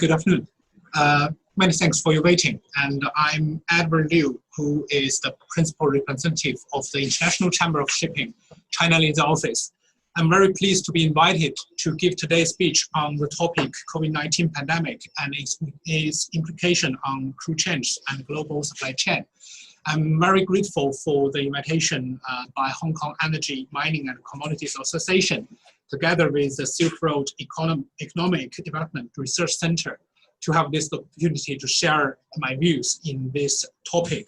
Good afternoon. Many thanks for your waiting. And I'm Edward Liu, who is the principal representative of the International Chamber of Shipping, China Liaison office. I'm very pleased to be invited to give today's speech on the topic COVID-19 pandemic and its implication on crew change and global supply chain. I'm very grateful for the invitation by Hong Kong Energy, Mining and Commodities Association, together with the Silk Road Economic Development Research Center, to have this opportunity to share my views in this topic.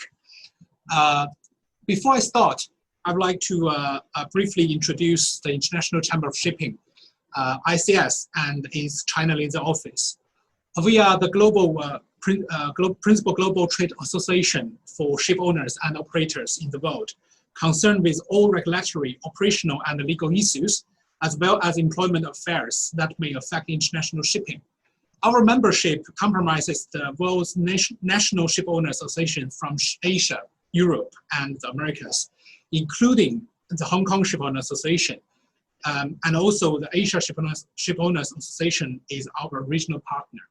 Before I start, I'd like to briefly introduce the International Chamber of Shipping, ICS, and its China Liaison office. We are the principal global trade association for ship owners and operators in the world, concerned with all regulatory, operational, and legal issues, as well as employment affairs that may affect international shipping. Our membership comprises the world's national ship owners association from Asia, Europe, and the Americas, including the Hong Kong Ship Owners Association. And also the Asia Ship Owners Association is our regional partner.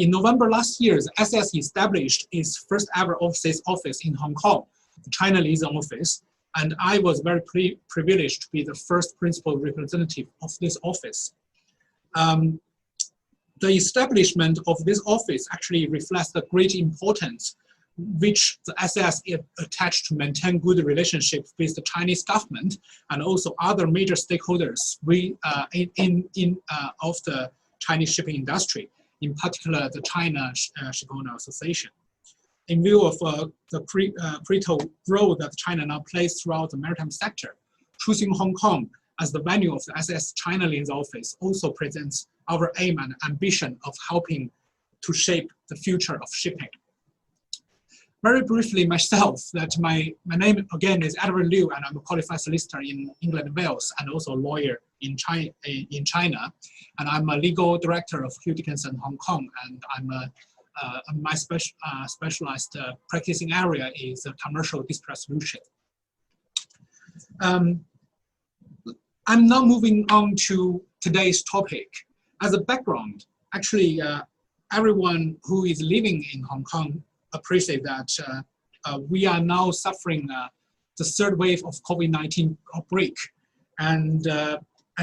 In November last year, the SS established its first ever office in Hong Kong, the China Liaison office, and I was very privileged to be the first principal representative of this office. The establishment of this office actually reflects the great importance which the SS is attached to maintain good relationship with the Chinese government and also other major stakeholders of the Chinese shipping industry, in particular the China Ship Owner Association. In view of the critical role that China now plays throughout the maritime sector, choosing Hong Kong as the venue of the SS China Liaison office also presents our aim and ambition of helping to shape the future of shipping. Very briefly myself, that my name again is Edward Liu, and I'm a qualified solicitor in England and Wales, and also a lawyer in China. And I'm a legal director of Dickinson, Hong Kong, and my specialized practicing area is commercial dispute resolution. I'm now moving on to today's topic. As a background, actually, everyone who is living in Hong Kong appreciate that we are now suffering the third wave of COVID-19 outbreak. And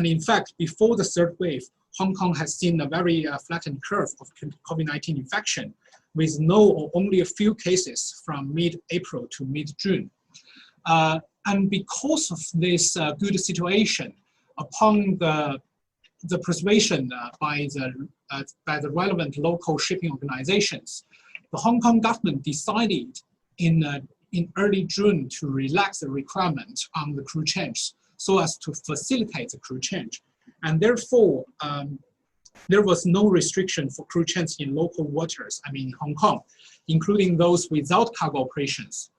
in fact, before the third wave, Hong Kong has seen a very flattened curve of COVID-19 infection with no or only a few cases from mid-April to mid-June. And because of this good situation, upon the persuasion by the relevant local shipping organizations, the Hong Kong government decided in early June to relax the requirement on the crew change so as to facilitate the crew change. And therefore, there was no restriction for crew change in local waters, I mean Hong Kong, including those without cargo operations.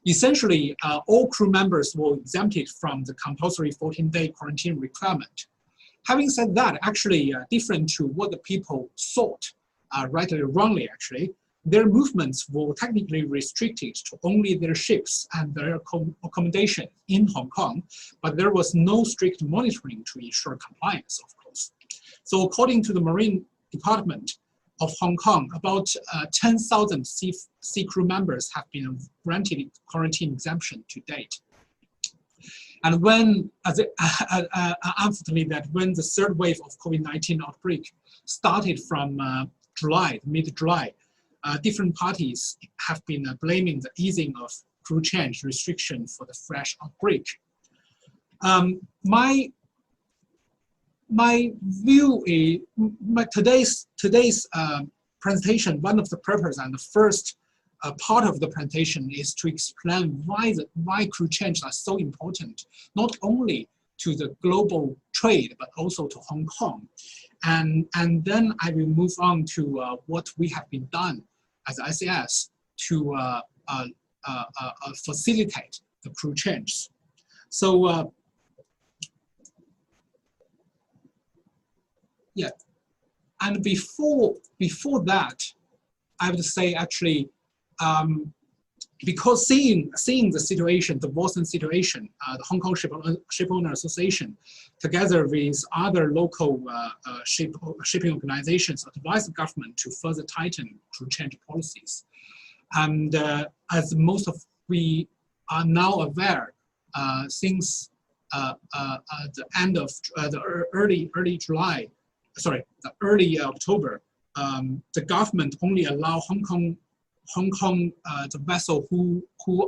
Essentially, all crew members were exempted from the compulsory 14-day quarantine requirement. Having said that, actually, different to what the people thought, rightly or wrongly actually, their movements were technically restricted to only their ships and their accommodation in Hong Kong, but there was no strict monitoring to ensure compliance, of course. So according to the Marine Department of Hong Kong, about 10,000 sea crew members have been granted quarantine exemption to date. And when, unfortunately, that when the third wave of COVID-19 outbreak started from mid-July, different parties have been blaming the easing of crew change restriction for the fresh outbreak. My view is, today's presentation, one of the purpose and the first part of the presentation is to explain why crew change are so important, not only to the global trade, but also to Hong Kong. And then I will move on to what we have been done as ICS to facilitate the crew change. So, yeah, and before that, I would say actually, because seeing the situation, the worsened situation, the Hong Kong Shipowner Association, together with other local shipping organizations, advised the government to further tighten crew change policies. And as most of we are now aware, since the end of the early October, the government only allow Hong Kong the vessel who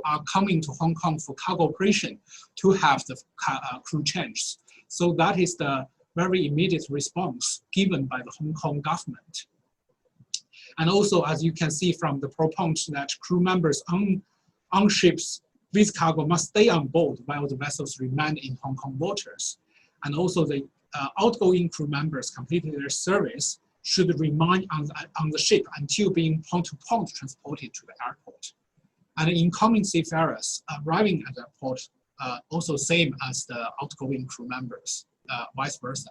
are coming to Hong Kong for cargo operation to have the crew changes. So that is the very immediate response given by the Hong Kong government. And also, as you can see from the proponent, that crew members on ships with cargo must stay on board while the vessels remain in Hong Kong waters. And also the outgoing crew members completing their service should remain on the ship until being point-to-point transported to the airport. And incoming seafarers arriving at the airport also same as the outgoing crew members, vice versa.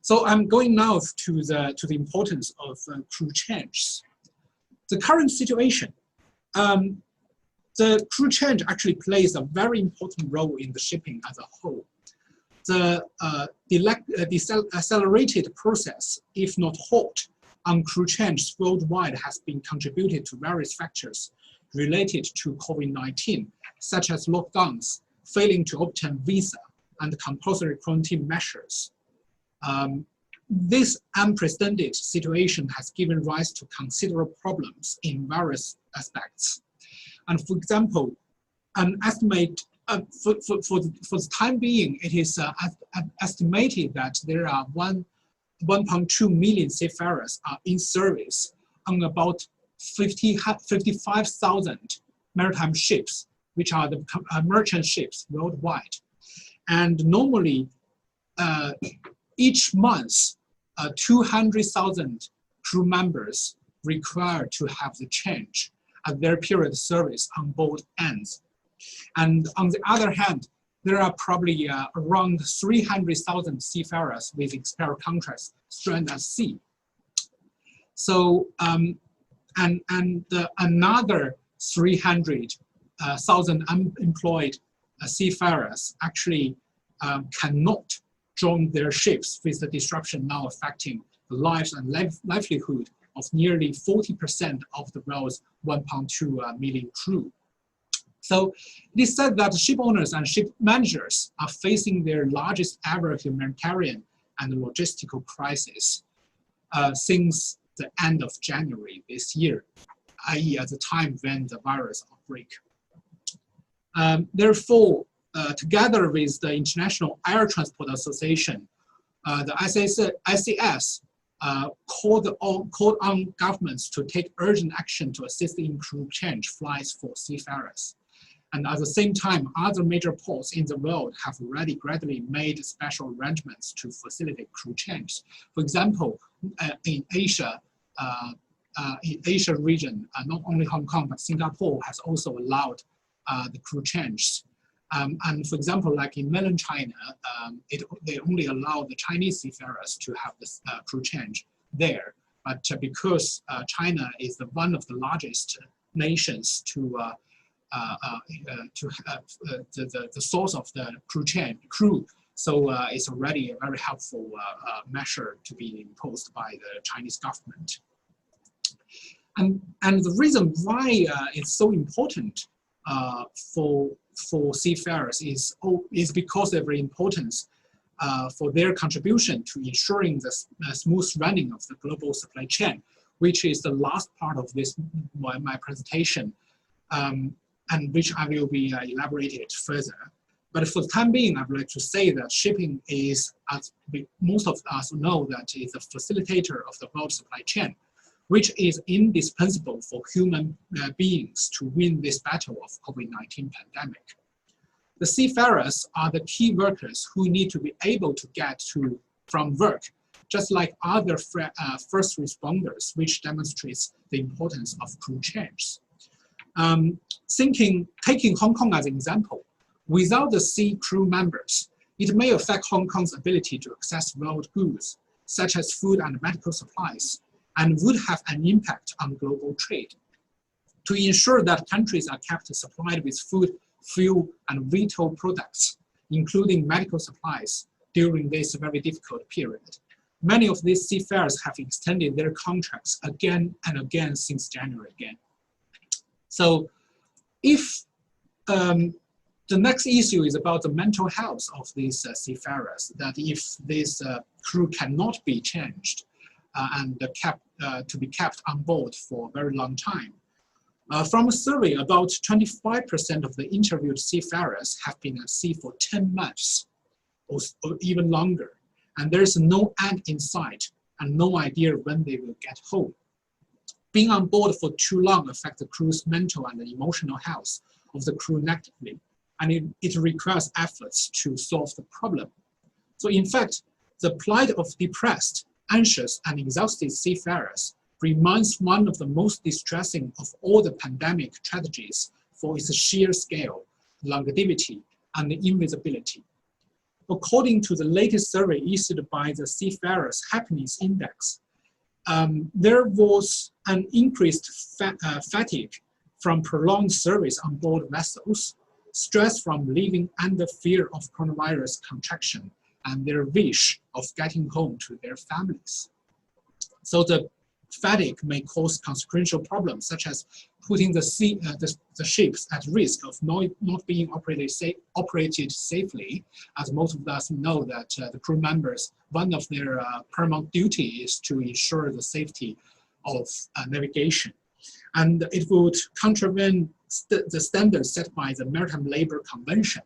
So I'm going now to the importance of crew changes. The current situation, the crew change actually plays a very important role in the shipping as a whole. The accelerated process, if not halt, on crew change worldwide has been contributed to various factors related to COVID-19, such as lockdowns, failing to obtain visa, and compulsory quarantine measures. This unprecedented situation has given rise to considerable problems in various aspects. And for example, an estimate for the time being, it is estimated that there are 1.2 million seafarers are in service on about 55,000 maritime ships, which are the merchant ships worldwide. And normally, each month, 200,000 crew members required to have the change at their period of service on board ends. And on the other hand, there are probably around 300,000 seafarers with expired contracts stranded at sea. So, another 300,000 unemployed seafarers actually cannot join their ships, with the disruption now affecting the lives and livelihood of nearly 40% of the world's 1.2 million crew. So it is said that ship owners and ship managers are facing their largest ever humanitarian and logistical crisis since the end of January this year, i.e. at the time when the virus outbreak. Therefore, together with the International Air Transport Association, the ICS called on governments to take urgent action to assist in crew change flights for seafarers. And at the same time, other major ports in the world have already gradually made special arrangements to facilitate crew change. For example, in Asia region, not only Hong Kong, but Singapore has also allowed the crew change. And for example, like in mainland China, they only allow the Chinese seafarers to have this crew change there. But because China is one of the largest nations to the source of the crew, so it's already a very helpful measure to be imposed by the Chinese government. And the reason why it's so important for seafarers is because of their importance for their contribution to ensuring the smooth running of the global supply chain, which is the last part of this my presentation, and which I will be elaborated further. But for the time being, I would like to say that shipping is, as most of us know, that is a facilitator of the world supply chain, which is indispensable for human beings to win this battle of COVID-19 pandemic. The seafarers are the key workers who need to be able to get from work, just like other first responders, which demonstrates the importance of crew change. Taking Hong Kong as an example, without the sea crew members, it may affect Hong Kong's ability to access world goods, such as food and medical supplies, and would have an impact on global trade. to ensure that countries are kept supplied with food, fuel, and vital products, including medical supplies, during this very difficult period. Many of these seafarers have extended their contracts again and again since January again. So if the next issue is about the mental health of these seafarers, that if this crew cannot be changed and to be kept on board for a very long time. From a survey, about 25% of the interviewed seafarers have been at sea for 10 months or even longer, and there is no end in sight and no idea when they will get home. Being on board for too long affects the crew's mental and emotional health of the crew negatively, and it requires efforts to solve the problem. So in fact, the plight of depressed, anxious, and exhausted seafarers remains one of the most distressing of all the pandemic tragedies for its sheer scale, longevity, and invisibility. According to the latest survey issued by the Seafarers Happiness Index, there was an increased fatigue from prolonged service on board vessels, stress from living under fear of coronavirus contraction, and their wish of getting home to their families. So the fatigue may cause consequential problems such as putting the ships at risk of not being operated safely, as most of us know that the crew members, one of their paramount duty is to ensure the safety of navigation. And it would contravene the standards set by the Maritime Labor Convention,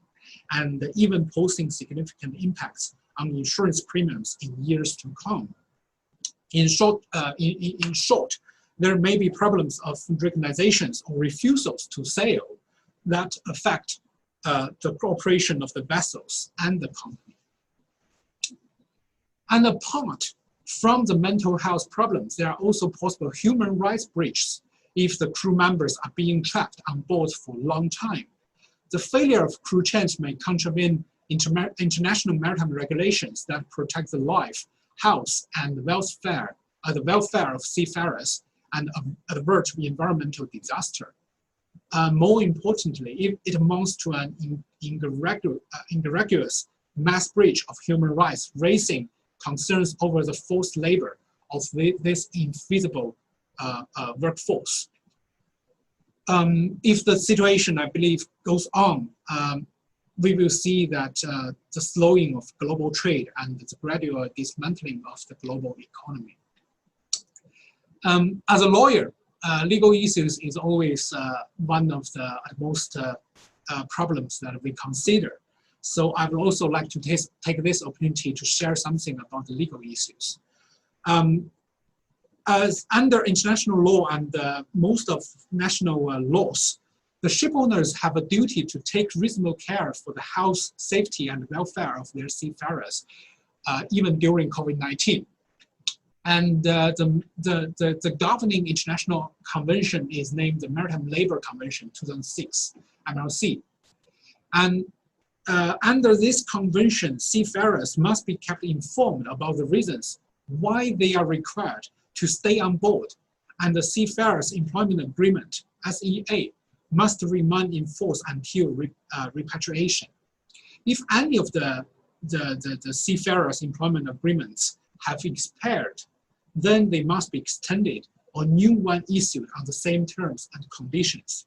and even posing significant impacts on insurance premiums in years to come. In short, there may be problems of recognizations or refusals to sail that affect the operation of the vessels and the company. And apart from the mental health problems, there are also possible human rights breaches if the crew members are being trapped on board for a long time. The failure of crew change may contravene international maritime regulations that protect the life, health, and the welfare of seafarers and avert environmental disaster. More importantly, if it amounts to an egregious mass breach of human rights, raising concerns over the forced labor of this invisible workforce. If the situation, I believe, goes on, we will see that the slowing of global trade and the gradual dismantling of the global economy. As a lawyer, legal issues is always one of the most problems that we consider. So I would also like to take this opportunity to share something about the legal issues. As under international law and most of national laws, the ship owners have a duty to take reasonable care for the health, safety, and welfare of their seafarers, even during COVID-19. And the governing international convention is named the Maritime Labor Convention 2006, MLC. And under this convention, seafarers must be kept informed about the reasons why they are required to stay on board, and the Seafarers Employment Agreement, SEA, must remain in force until repatriation. If any of the seafarers' employment agreements have expired, then they must be extended or new one issued on the same terms and conditions.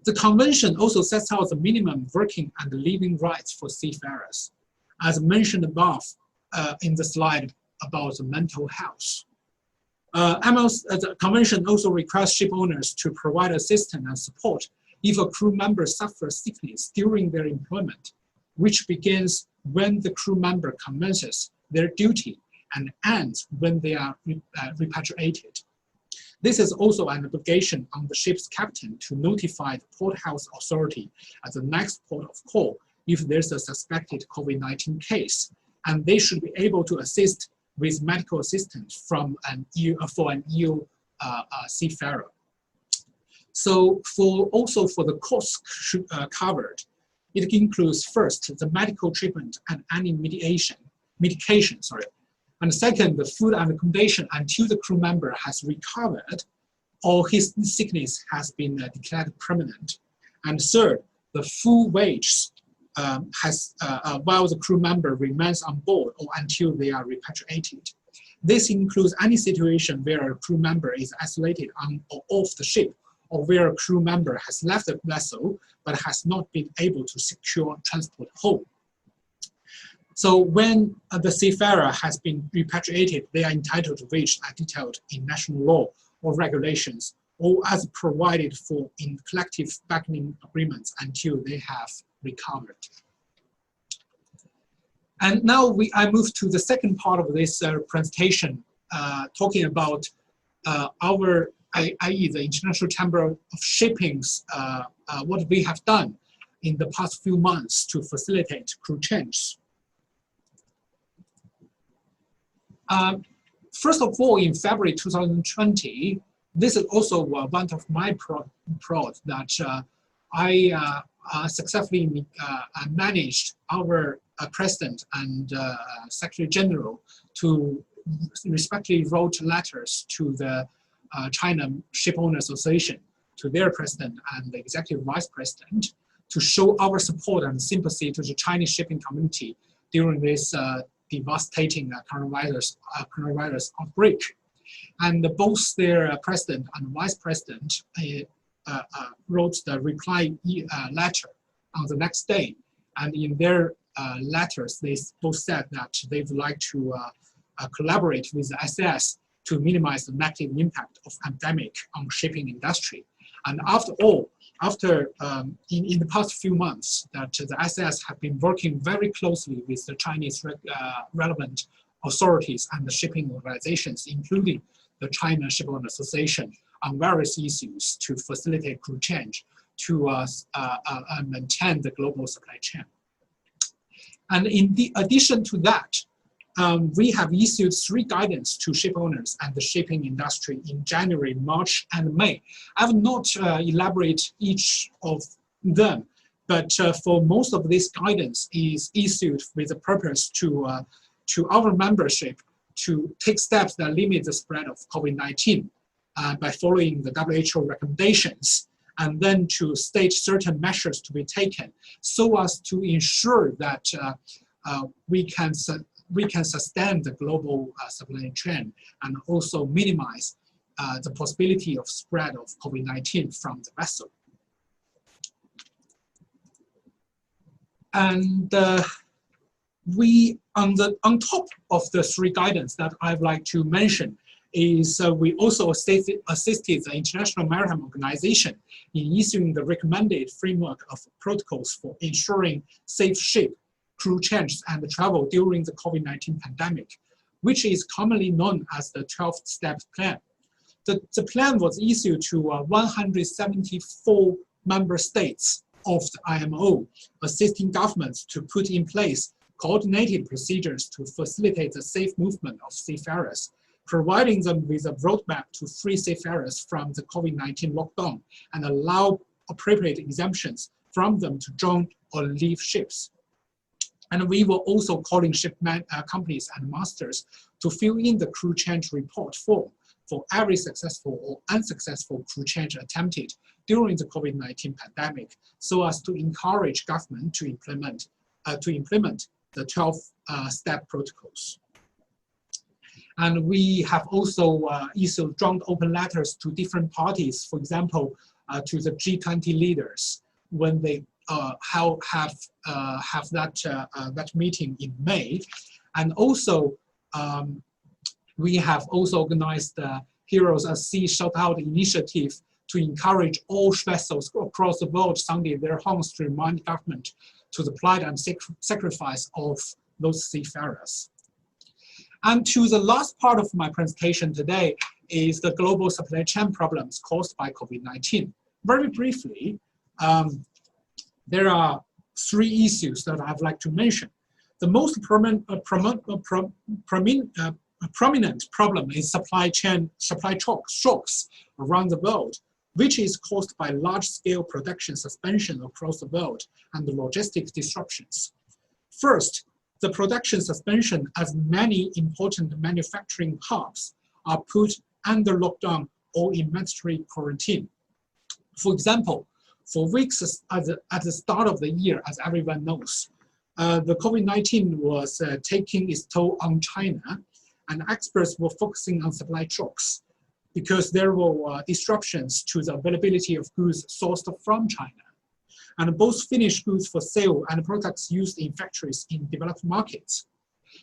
The convention also sets out the minimum working and living rights for seafarers, as mentioned above in the slide about the mental health. The convention also requires ship owners to provide assistance and support if a crew member suffers sickness during their employment, which begins when the crew member commences their duty and ends when they are repatriated. This is also an obligation on the ship's captain to notify the Port Health Authority at the next port of call if there's a suspected COVID-19 case, and they should be able to assist with medical assistance for an EU seafarer. So also for the costs covered, it includes first the medical treatment and any medication, and second, the food and accommodation until the crew member has recovered, or his sickness has been declared permanent. And third, the full wage while the crew member remains on board or until they are repatriated. This includes any situation where a crew member is isolated on or off the ship, or where a crew member has left the vessel but has not been able to secure transport home. So when the seafarer has been repatriated, they are entitled to wages as detailed in national law or regulations, or as provided for in collective bargaining agreements until they have recovered. And now I move to the second part of this presentation, talking about our, i.e. the International Chamber of Shipping's, what we have done in the past few months to facilitate crew change. First of all, in February 2020, this is also one of my proud that I successfully managed our President and Secretary General to respectively wrote letters to the China Shipowner Association, to their President and the Executive Vice President, to show our support and sympathy to the Chinese shipping community during this devastating coronavirus outbreak. And both their President and Vice President wrote the reply letter on the next day. And in their letters, they both said that they would like to collaborate with the SAS to minimize the negative impact of pandemic on shipping industry. And after all, in the past few months, that the SAS have been working very closely with the Chinese relevant authorities and the shipping organizations, including the China Shipowner Association, on various issues to facilitate crew change to maintain the global supply chain. And in addition to that, we have issued 3 guidance to ship owners and the shipping industry in January, March, and May. I will not elaborate each of them, but for most of this guidance is issued with the purpose to our membership to take steps that limit the spread of COVID-19 by following the WHO recommendations, and then to state certain measures to be taken so as to ensure that we can sustain the global supply chain and also minimize the possibility of spread of COVID-19 from the vessel. And on top of the 3 guidance that I'd like to mention is we also assisted the International Maritime Organization in issuing the recommended framework of protocols for ensuring safe ship, crew change, and travel during the COVID-19 pandemic, which is commonly known as the 12-step plan. The plan was issued to 174 member states of the IMO, assisting governments to put in place coordinated procedures to facilitate the safe movement of seafarers, providing them with a roadmap to free seafarers from the COVID-19 lockdown and allow appropriate exemptions from them to join or leave ships. And we were also calling ship companies and masters to fill in the crew change report form for every successful or unsuccessful crew change attempted during the COVID-19 pandemic, so as to encourage government to implement the 12-step protocols. And we have also issued joint open letters to different parties, for example, to the G20 leaders when they have that meeting in May. And also, we have also organized the Heroes at Sea Shout-Out initiative to encourage all vessels across the world sounding their horns to remind government to the plight and sacrifice of those seafarers. And to the last part of my presentation today is the global supply chain problems caused by COVID-19. Very briefly, there are 3 issues that I'd like to mention. The most prominent problem is supply shocks around the world, which is caused by large-scale production suspension across the world and the logistics disruptions. First, the production suspension as many important manufacturing hubs are put under lockdown or in mandatory quarantine. For example, for weeks at the start of the year, as everyone knows, the COVID-19 was taking its toll on China, and experts were focusing on supply shocks because there were disruptions to the availability of goods sourced from China. And both finished goods for sale and products used in factories in developed markets.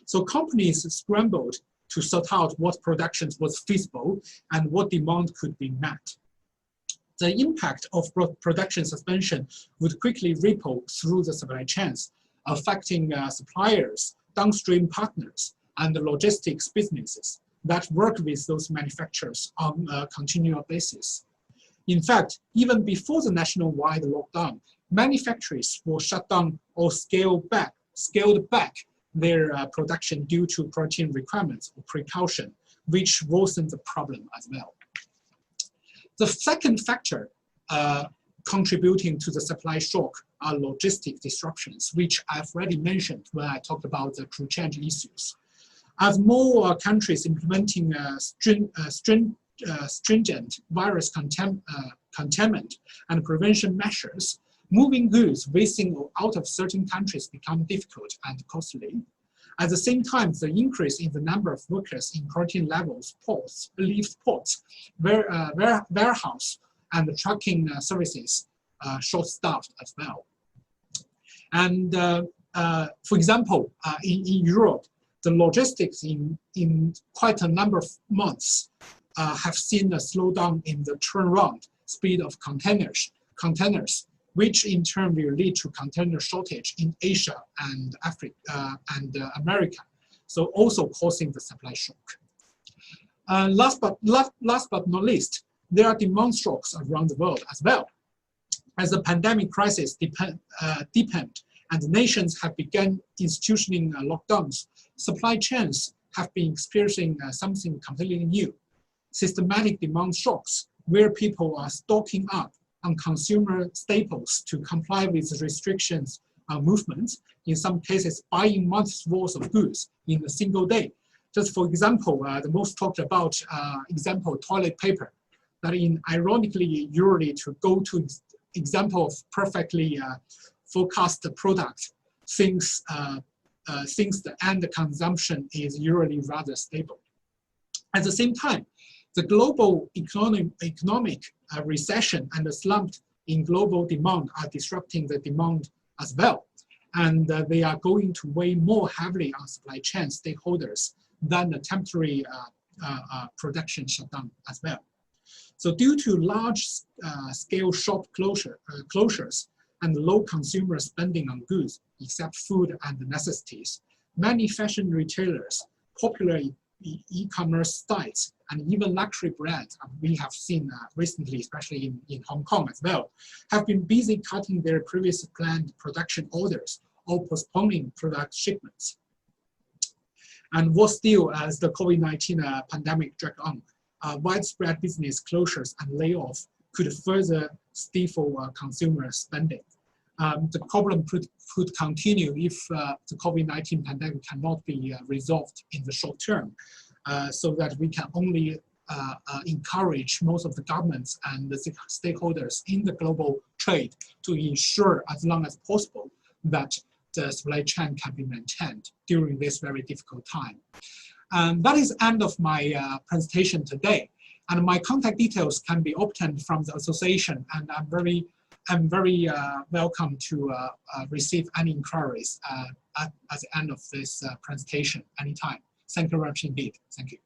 So companies scrambled to sort out what production was feasible and what demand could be met. The impact of production suspension would quickly ripple through the supply chains, affecting suppliers, downstream partners, and the logistics businesses that work with those manufacturers on a continual basis. In fact, even before the nationwide lockdown, many factories were shut down or scaled back their production due to quarantine requirements or precaution, which worsened the problem as well. The second factor contributing to the supply shock are logistic disruptions, which I've already mentioned when I talked about the crew change issues. As more countries implementing stringent virus containment and prevention measures, moving goods within or out of certain countries become difficult and costly. At the same time, the increase in the number of workers in quarantine levels, leaves ports, warehouse, and trucking services short-staffed as well. And for example, in Europe, the logistics in quite a number of months have seen a slowdown in the turnaround speed of containers, which in turn will lead to container shortage in Asia and Africa and America, so also causing the supply shock. Last but not least, there are demand shocks around the world as well. As the pandemic crisis deepened and nations have begun institutioning lockdowns, supply chains have been experiencing something completely new. Systematic demand shocks, where people are stocking up on consumer staples to comply with restrictions on movements, in some cases buying months' worth of goods in a single day. Just for example, the most talked about example, toilet paper, that ironically, usually to go to example of perfectly forecast product, since the end consumption is usually rather stable. At the same time, the global economic recession and the slump in global demand are disrupting the demand as well. And they are going to weigh more heavily on supply chain stakeholders than the temporary production shutdown as well. So due to large scale shop closures and low consumer spending on goods, except food and necessities, many fashion retailers, popular e-commerce sites, and even luxury brands we have seen recently, especially in Hong Kong as well, have been busy cutting their previously planned production orders or postponing product shipments. And worse still, as the COVID-19 pandemic dragged on, widespread business closures and layoffs could further stifle consumer spending. The problem could continue if the COVID-19 pandemic cannot be resolved in the short term, so that we can only encourage most of the governments and the stakeholders in the global trade to ensure as long as possible that the supply chain can be maintained during this very difficult time. That is the end of my presentation today. And my contact details can be obtained from the association, and I'm very welcome to receive any inquiries at the end of this presentation anytime. Thank you very much indeed. Thank you.